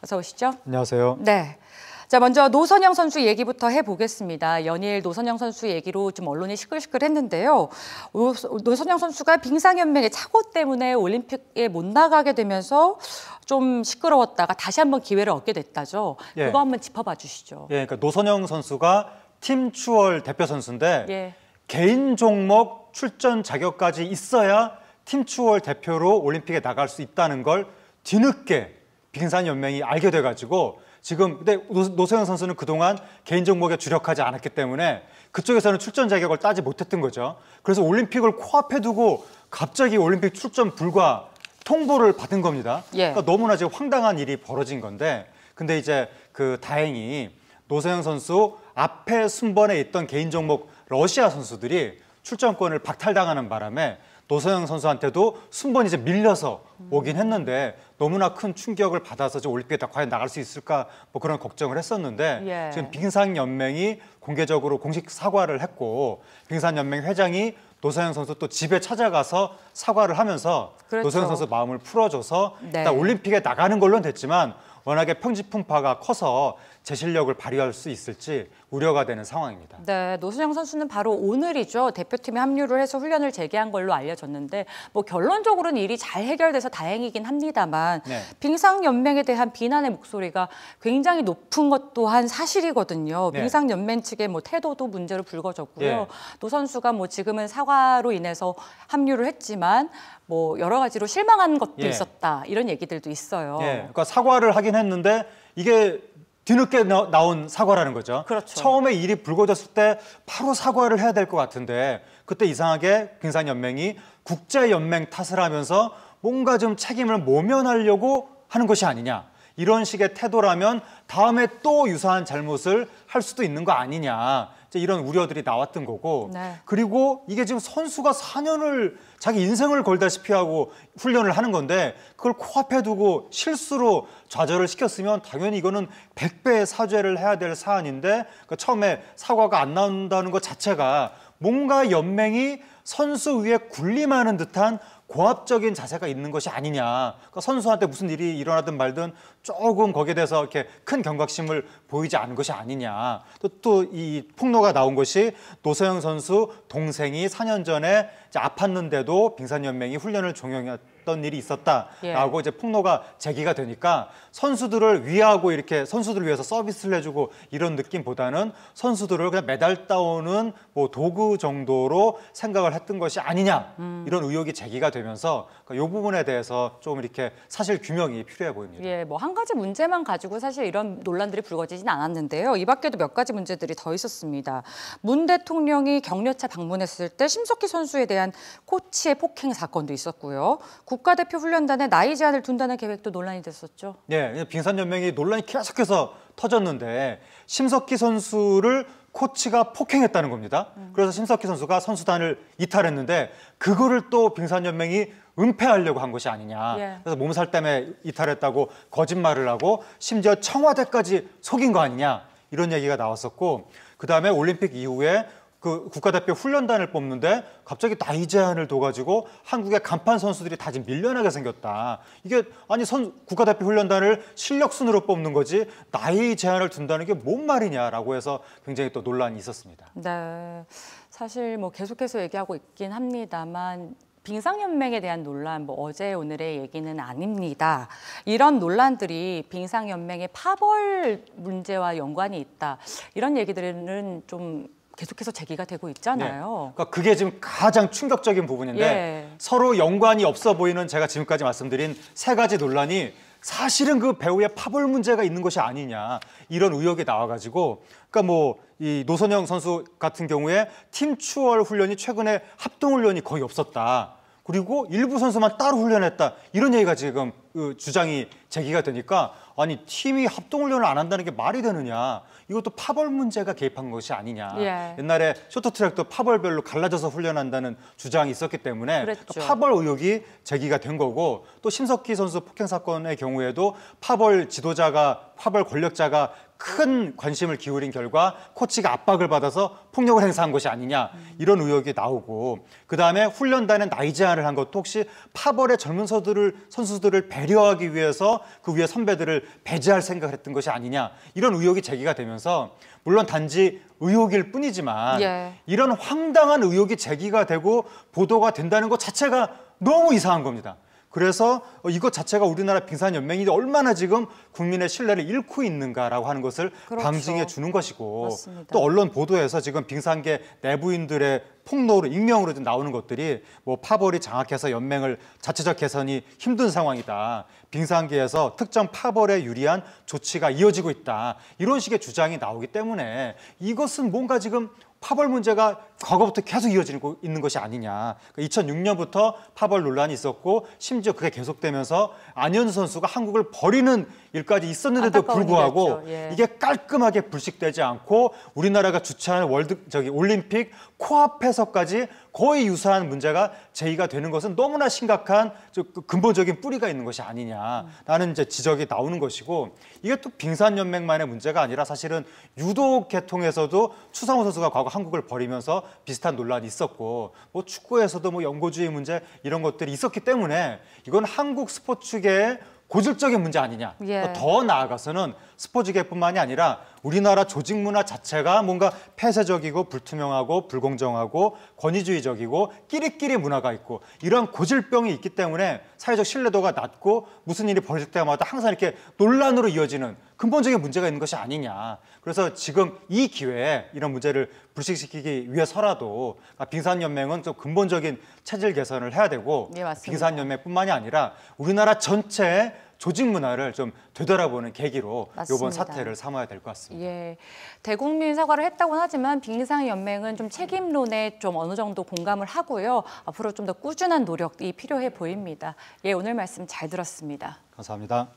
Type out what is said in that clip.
어서 오시죠. 안녕하세요. 네. 자, 먼저 노선영 선수 얘기부터 해보겠습니다. 연일 노선영 선수 얘기로 좀 언론이 시끌시끌했는데요. 노선영 선수가 빙상연맹의 착오 때문에 올림픽에 못 나가게 되면서 좀 시끄러웠다가 다시 한번 기회를 얻게 됐다죠. 예. 그거 한번 짚어봐 주시죠. 예, 그러니까 노선영 선수가 팀 추월 대표 선수인데 예. 개인 종목 출전 자격까지 있어야 팀 추월 대표로 올림픽에 나갈 수 있다는 걸 뒤늦게 빙상연맹이 알게 돼가지고 지금 근데 노선영 선수는 그동안 개인 종목에 주력하지 않았기 때문에 그쪽에서는 출전 자격을 따지 못했던 거죠. 그래서 올림픽을 코앞에 두고 갑자기 올림픽 출전 불가 통보를 받은 겁니다. 예. 그러니까 너무나 지금 황당한 일이 벌어진 건데, 근데 이제 다행히 노선영 선수 앞에 순번에 있던 개인 종목 러시아 선수들이 출전권을 박탈당하는 바람에 노선영 선수한테도 순번이 이제 밀려서 오긴 했는데 너무나 큰 충격을 받아서 올림픽에 과연 나갈 수 있을까 뭐 그런 걱정을 했었는데 예. 지금 빙상연맹이 공개적으로 공식 사과를 했고 빙상연맹 회장이 노선영 선수 또 집에 찾아가서 사과를 하면서 그렇죠. 노선영 선수 마음을 풀어줘서 네. 일단 올림픽에 나가는 걸로는 됐지만 워낙에 평지풍파가 커서 제 실력을 발휘할 수 있을지 우려가 되는 상황입니다. 네, 노선영 선수는 바로 오늘이죠. 대표팀에 합류를 해서 훈련을 재개한 걸로 알려졌는데 뭐 결론적으로는 일이 잘 해결돼서 다행이긴 합니다만 네. 빙상연맹에 대한 비난의 목소리가 굉장히 높은 것 또한 사실이거든요. 네. 빙상연맹 측의 뭐 태도도 문제로 불거졌고요. 예. 노 선수가 뭐 지금은 사과로 인해서 합류를 했지만 뭐 여러 가지로 실망한 것도 예. 있었다. 이런 얘기들도 있어요. 예, 그러니까 사과를 하긴 했는데 이게 뒤늦게 나온 사과라는 거죠. 그렇죠. 처음에 일이 불거졌을 때 바로 사과를 해야 될 것 같은데 그때 이상하게 빙상연맹이 국제연맹 탓을 하면서 뭔가 좀 책임을 모면하려고 하는 것이 아니냐. 이런 식의 태도라면 다음에 또 유사한 잘못을 할 수도 있는 거 아니냐. 이제 이런 우려들이 나왔던 거고. 네. 그리고 이게 지금 선수가 4년을 자기 인생을 걸다시피 하고 훈련을 하는 건데 그걸 코앞에 두고 실수로 좌절을 시켰으면 당연히 이거는 100배의 사죄를 해야 될 사안인데 그러니까 처음에 사과가 안 나온다는 것 자체가 뭔가 연맹이 선수 위에 군림하는 듯한 고압적인 자세가 있는 것이 아니냐. 그러니까 선수한테 무슨 일이 일어나든 말든 조금 거기에 대해서 이렇게 큰 경각심을 보이지 않은 것이 아니냐. 또 이 폭로가 나온 것이 노선영 선수 동생이 4년 전에 이제 아팠는데도 빙상연맹이 훈련을 종용했던 일이 있었다라고 예. 이제 폭로가 제기가 되니까 선수들을 위하고 이렇게 선수들을 위해서 서비스를 해주고 이런 느낌보다는 선수들을 그냥 메달 따오는 뭐 도구 정도로 생각을 했던 것이 아니냐 이런 의혹이 제기가 되면서 그러니까 이 부분에 대해서 좀 이렇게 사실 규명이 필요해 보입니다. 예, 뭐 한 가지 문제만 가지고 사실 이런 논란들이 불거지진 않았는데요. 이 밖에도 몇 가지 문제들이 더 있었습니다. 문 대통령이 격려차 방문했을 때 심석희 선수에 대한 코치의 폭행 사건도 있었고요. 국가대표 훈련단에 나이 제한을 둔다는 계획도 논란이 됐었죠. 네, 빙상연맹이 논란이 계속해서 터졌는데 심석희 선수를 코치가 폭행했다는 겁니다. 그래서 심석희 선수가 선수단을 이탈했는데 그거를 또 빙상연맹이 은폐하려고 한 것이 아니냐. 예. 그래서 몸살 때문에 이탈했다고 거짓말을 하고 심지어 청와대까지 속인 거 아니냐. 이런 얘기가 나왔었고 그다음에 올림픽 이후에 그 국가대표 훈련단을 뽑는데 갑자기 나이 제한을 둬가지고 한국의 간판 선수들이 다 지금 밀려나게 생겼다. 이게 아니 국가대표 훈련단을 실력 순으로 뽑는 거지 나이 제한을 둔다는 게 뭔 말이냐라고 해서 굉장히 또 논란이 있었습니다. 네, 사실 뭐 계속해서 얘기하고 있긴 합니다만 빙상연맹에 대한 논란, 뭐 어제 오늘의 얘기는 아닙니다. 이런 논란들이 빙상연맹의 파벌 문제와 연관이 있다. 이런 얘기들은 좀 계속해서 제기가 되고 있잖아요. 네. 그러니까 그게 지금 가장 충격적인 부분인데 예. 서로 연관이 없어 보이는 제가 지금까지 말씀드린 세 가지 논란이 사실은 그 배우의 파벌 문제가 있는 것이 아니냐 이런 의혹이 나와가지고 그러니까 뭐 이 노선영 선수 같은 경우에 팀 추월 훈련이 최근에 합동 훈련이 거의 없었다. 그리고 일부 선수만 따로 훈련했다. 이런 얘기가 지금 주장이 제기가 되니까 아니 팀이 합동 훈련을 안 한다는 게 말이 되느냐. 이것도 파벌 문제가 개입한 것이 아니냐. 예. 옛날에 쇼트트랙도 파벌별로 갈라져서 훈련한다는 주장이 있었기 때문에 그랬죠. 파벌 의혹이 제기가 된 거고 또 심석희 선수 폭행 사건의 경우에도 파벌 지도자가 파벌 권력자가 큰 관심을 기울인 결과 코치가 압박을 받아서 폭력을 행사한 것이 아니냐 이런 의혹이 나오고 그다음에 훈련단에 나이 제한을 한 것도 혹시 파벌의 젊은 선수들을 배려하기 위해서 그 위에 선배들을 배제할 생각을 했던 것이 아니냐 이런 의혹이 제기가 되면서 물론 단지 의혹일 뿐이지만 예. 이런 황당한 의혹이 제기가 되고 보도가 된다는 것 자체가 너무 이상한 겁니다. 그래서 이것 자체가 우리나라 빙산연맹이 얼마나 지금 국민의 신뢰를 잃고 있는가라고 하는 것을 그렇죠. 방증해 주는 것이고 맞습니다. 또 언론 보도에서 지금 빙산계 내부인들의 폭로로 익명으로 나오는 것들이 뭐 파벌이 장악해서 연맹을 자체적 개선이 힘든 상황이다. 빙산계에서 특정 파벌에 유리한 조치가 이어지고 있다. 이런 식의 주장이 나오기 때문에 이것은 뭔가 지금 파벌 문제가 과거부터 계속 이어지고 있는 것이 아니냐. 2006년부터 파벌 논란이 있었고 심지어 그게 계속되면서 안현수 선수가 한국을 버리는 일까지 있었는데도 불구하고 예. 이게 깔끔하게 불식되지 않고 우리나라가 주최하는 올림픽 코앞에서까지 거의 유사한 문제가 제기가 되는 것은 너무나 심각한 근본적인 뿌리가 있는 것이 아니냐라는 이제 지적이 나오는 것이고 이게 또 빙산연맹만의 문제가 아니라 사실은 유도 계통에서도 추상호 선수가 과거 한국을 버리면서 비슷한 논란이 있었고 뭐 축구에서도 뭐 영고주의 문제 이런 것들이 있었기 때문에 이건 한국 스포츠계의 고질적인 문제 아니냐. 예. 더 나아가서는 스포츠계뿐만이 아니라 우리나라 조직 문화 자체가 뭔가 폐쇄적이고 불투명하고 불공정하고 권위주의적이고 끼리끼리 문화가 있고 이런 고질병이 있기 때문에 사회적 신뢰도가 낮고 무슨 일이 벌어질 때마다 항상 이렇게 논란으로 이어지는 근본적인 문제가 있는 것이 아니냐. 그래서 지금 이 기회에 이런 문제를 불식시키기 위해서라도 빙산연맹은 좀 근본적인 체질 개선을 해야 되고 네, 맞습니다. 빙산연맹뿐만이 아니라 우리나라 전체의 조직 문화를 좀 되돌아보는 계기로 맞습니다. 이번 사태를 삼아야 될 것 같습니다. 예, 대국민 사과를 했다고는 하지만 빙상연맹은 좀 책임론에 좀 어느 정도 공감을 하고요. 앞으로 좀 더 꾸준한 노력이 필요해 보입니다. 예, 오늘 말씀 잘 들었습니다. 감사합니다.